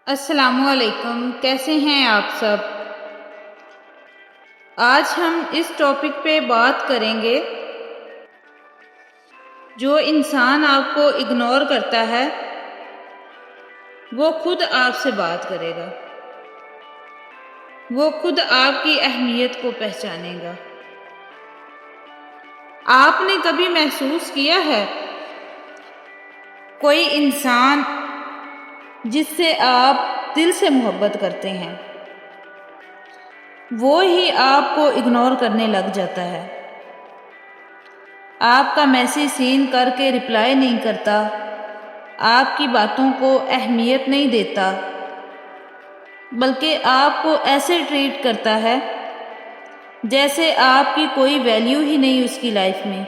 السلام علیکم، کیسے ہیں آپ سب؟ آج ہم اس ٹاپک پہ بات کریں گے، جو انسان آپ کو اگنور کرتا ہے وہ خود آپ سے بات کرے گا، وہ خود آپ کی اہمیت کو پہچانے گا۔ آپ نے کبھی محسوس کیا ہے کوئی انسان جس سے آپ دل سے محبت کرتے ہیں وہ ہی آپ کو اگنور کرنے لگ جاتا ہے، آپ کا میسج سین کر کے رپلائی نہیں کرتا، آپ کی باتوں کو اہمیت نہیں دیتا، بلکہ آپ کو ایسے ٹریٹ کرتا ہے جیسے آپ کی کوئی ویلیو ہی نہیں اس کی لائف میں،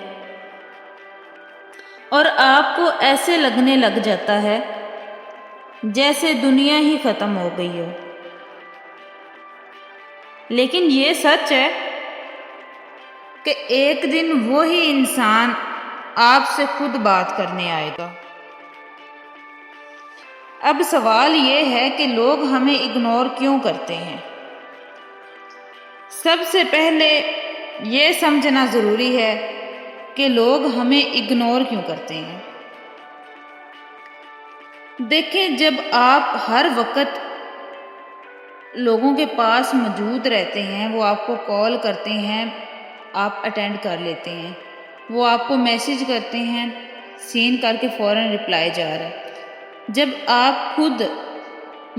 اور آپ کو ایسے لگنے لگ جاتا ہے جیسے دنیا ہی ختم ہو گئی ہو۔ لیکن یہ سچ ہے کہ ایک دن وہی انسان آپ سے خود بات کرنے آئے گا۔ اب سوال یہ ہے کہ لوگ ہمیں اگنور کیوں کرتے ہیں؟ سب سے پہلے یہ سمجھنا ضروری ہے کہ لوگ ہمیں اگنور کیوں کرتے ہیں۔ دیکھیں، جب آپ ہر وقت لوگوں کے پاس موجود رہتے ہیں، وہ آپ کو کال کرتے ہیں، آپ اٹینڈ کر لیتے ہیں، وہ آپ کو میسج کرتے ہیں، سین کر کے فوراً رپلائی جا رہا ہے۔ جب آپ خود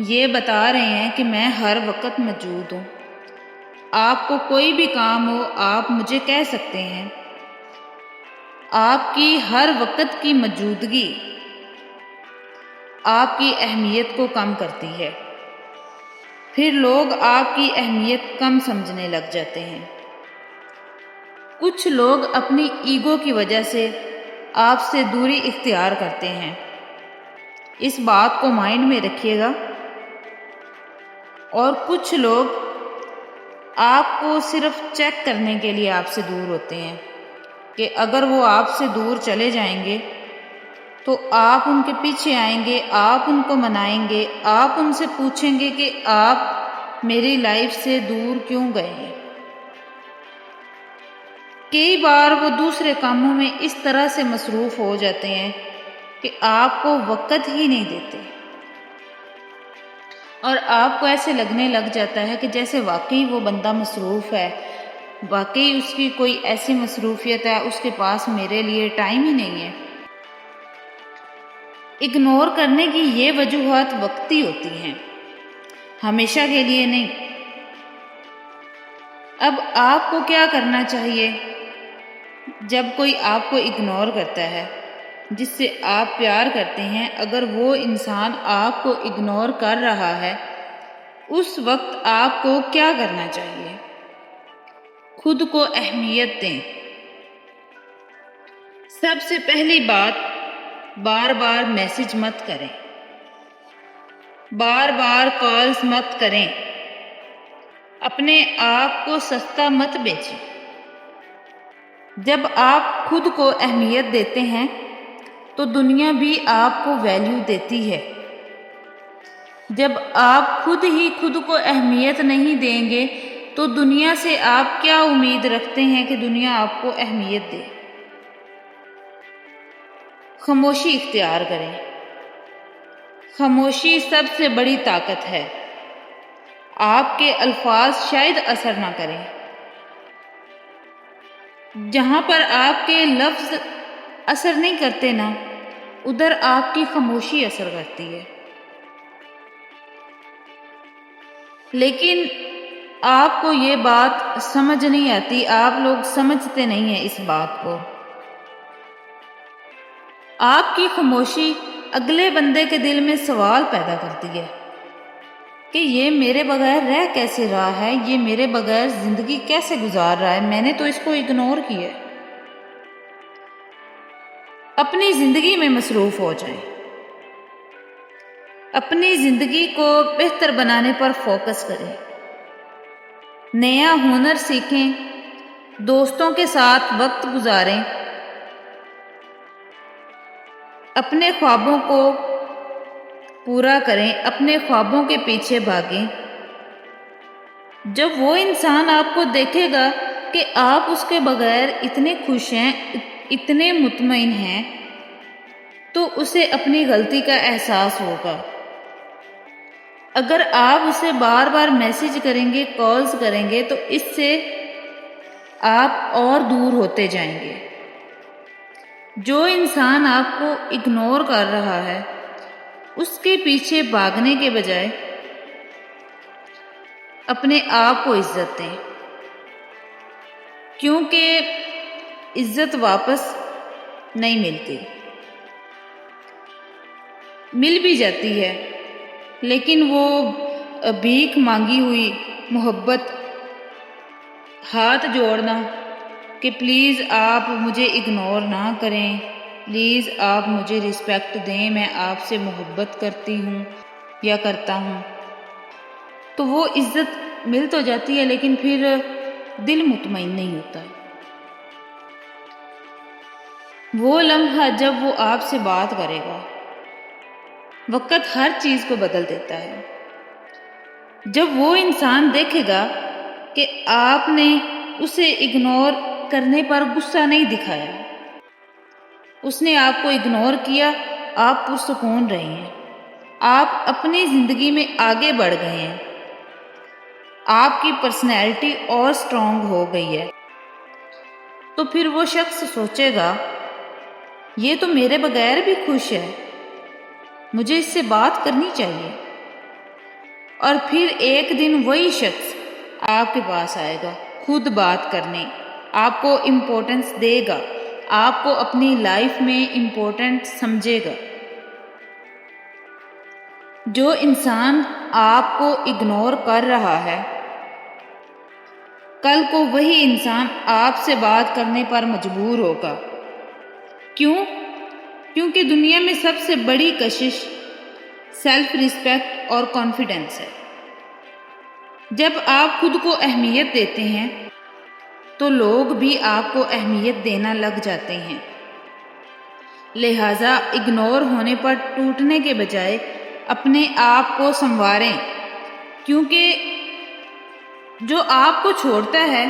یہ بتا رہے ہیں کہ میں ہر وقت موجود ہوں، آپ کو کوئی بھی کام ہو آپ مجھے کہہ سکتے ہیں، آپ کی ہر وقت کی موجودگی آپ کی اہمیت کو کم کرتی ہے، پھر لوگ آپ کی اہمیت کم سمجھنے لگ جاتے ہیں۔ کچھ لوگ اپنی ایگو کی وجہ سے آپ سے دوری اختیار کرتے ہیں، اس بات کو مائنڈ میں رکھیے گا۔ اور کچھ لوگ آپ کو صرف چیک کرنے کے لیے آپ سے دور ہوتے ہیں کہ اگر وہ آپ سے دور چلے جائیں گے تو آپ ان کے پیچھے آئیں گے، آپ ان کو منائیں گے، آپ ان سے پوچھیں گے کہ آپ میری لائف سے دور کیوں گئے ہیں۔ کئی بار وہ دوسرے کاموں میں اس طرح سے مصروف ہو جاتے ہیں کہ آپ کو وقت ہی نہیں دیتے، اور آپ کو ایسے لگنے لگ جاتا ہے کہ جیسے واقعی وہ بندہ مصروف ہے، واقعی اس کی کوئی ایسی مصروفیت ہے، اس کے پاس میرے لیے ٹائم ہی نہیں ہے۔ اگنور کرنے کی یہ وجوہات وقتی ہوتی ہیں، ہمیشہ کے لیے نہیں۔ اب آپ کو کیا کرنا چاہیے جب کوئی آپ کو اگنور کرتا ہے، جس سے آپ پیار کرتے ہیں، اگر وہ انسان آپ کو اگنور کر رہا ہے، اس وقت آپ کو کیا کرنا چاہیے؟ خود کو اہمیت دیں۔ سب سے پہلی بات، بار بار میسج مت کریں، بار بار کالز مت کریں، اپنے آپ کو سستا مت بیچیں۔ جب آپ خود کو اہمیت دیتے ہیں تو دنیا بھی آپ کو ویلیو دیتی ہے۔ جب آپ خود ہی خود کو اہمیت نہیں دیں گے تو دنیا سے آپ کیا امید رکھتے ہیں کہ دنیا آپ کو اہمیت دے؟ خاموشی اختیار کریں۔ خاموشی سب سے بڑی طاقت ہے۔ آپ کے الفاظ شاید اثر نہ کریں، جہاں پر آپ کے لفظ اثر نہیں کرتے نا، ادھر آپ کی خاموشی اثر کرتی ہے۔ لیکن آپ کو یہ بات سمجھ نہیں آتی، آپ لوگ سمجھتے نہیں ہیں اس بات کو۔ آپ کی خاموشی اگلے بندے کے دل میں سوال پیدا کرتی ہے کہ یہ میرے بغیر رہ کیسے رہا ہے، یہ میرے بغیر زندگی کیسے گزار رہا ہے، میں نے تو اس کو اگنور کیا۔ اپنی زندگی میں مصروف ہو جائیں، اپنی زندگی کو بہتر بنانے پر فوکس کریں، نیا ہنر سیکھیں، دوستوں کے ساتھ وقت گزاریں، اپنے خوابوں کو پورا کریں، اپنے خوابوں کے پیچھے بھاگیں۔ جب وہ انسان آپ کو دیکھے گا کہ آپ اس کے بغیر اتنے خوش ہیں، اتنے مطمئن ہیں، تو اسے اپنی غلطی کا احساس ہوگا۔ اگر آپ اسے بار بار میسج کریں گے، کالز کریں گے، تو اس سے آپ اور دور ہوتے جائیں گے۔ جو انسان آپ کو اگنور کر رہا ہے، اس کے پیچھے بھاگنے کے بجائے اپنے آپ کو عزت دیں، کیونکہ عزت واپس نہیں ملتی، مل بھی جاتی ہے لیکن وہ بھیک مانگی ہوئی محبت، ہاتھ جوڑنا کہ پلیز آپ مجھے اگنور نہ کریں، پلیز آپ مجھے رسپیکٹ دیں، میں آپ سے محبت کرتی ہوں یا کرتا ہوں، تو وہ عزت مل تو جاتی ہے لیکن پھر دل مطمئن نہیں ہوتا۔ وہ لمحہ جب وہ آپ سے بات کرے گا، وقت ہر چیز کو بدل دیتا ہے۔ جب وہ انسان دیکھے گا کہ آپ نے اسے اگنور کرنے پر غصہ نہیں دکھایا، اس نے آپ کو اگنور کیا، آپ پرسکون رہے ہیں، آپ اپنی زندگی میں آگے بڑھ گئے ہیں، آپ کی پرسنالٹی اور اسٹرانگ ہو گئی ہے، تو پھر وہ شخص سوچے گا یہ تو میرے بغیر بھی خوش ہے، مجھے اس سے بات کرنی چاہیے۔ اور پھر ایک دن وہی شخص آپ کے پاس آئے گا خود بات کرنے، آپ کو امپورٹنس دے گا، آپ کو اپنی لائف میں امپورٹنٹ سمجھے گا۔ جو انسان آپ کو اگنور کر رہا ہے، کل کو وہی انسان آپ سے بات کرنے پر مجبور ہوگا۔ کیوں؟ کیونکہ دنیا میں سب سے بڑی کشش سیلف ریسپیکٹ اور کانفیڈنس ہے۔ جب آپ خود کو اہمیت دیتے ہیں تو لوگ بھی آپ کو اہمیت دینا لگ جاتے ہیں۔ لہٰذا اگنور ہونے پر ٹوٹنے کے بجائے اپنے آپ کو سنواریں، کیونکہ جو آپ کو چھوڑتا ہے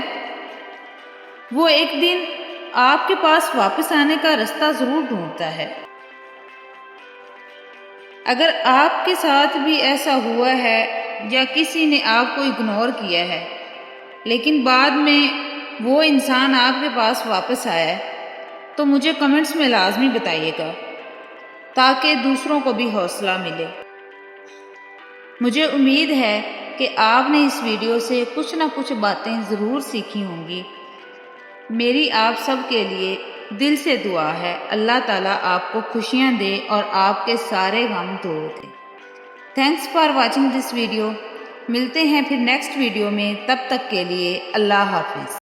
وہ ایک دن آپ کے پاس واپس آنے کا راستہ ضرور ڈھونڈتا ہے۔ اگر آپ کے ساتھ بھی ایسا ہوا ہے یا کسی نے آپ کو اگنور کیا ہے لیکن بعد میں وہ انسان آپ کے پاس واپس آیا ہے، تو مجھے کمنٹس میں لازمی بتائیے گا تاکہ دوسروں کو بھی حوصلہ ملے۔ مجھے امید ہے کہ آپ نے اس ویڈیو سے کچھ نہ کچھ باتیں ضرور سیکھی ہوں گی۔ میری آپ سب کے لیے دل سے دعا ہے، اللہ تعالیٰ آپ کو خوشیاں دے اور آپ کے سارے غم دور دے۔ Thanks for watching this video. ملتے ہیں پھر نیکسٹ ویڈیو میں، تب تک کے لیے اللہ حافظ۔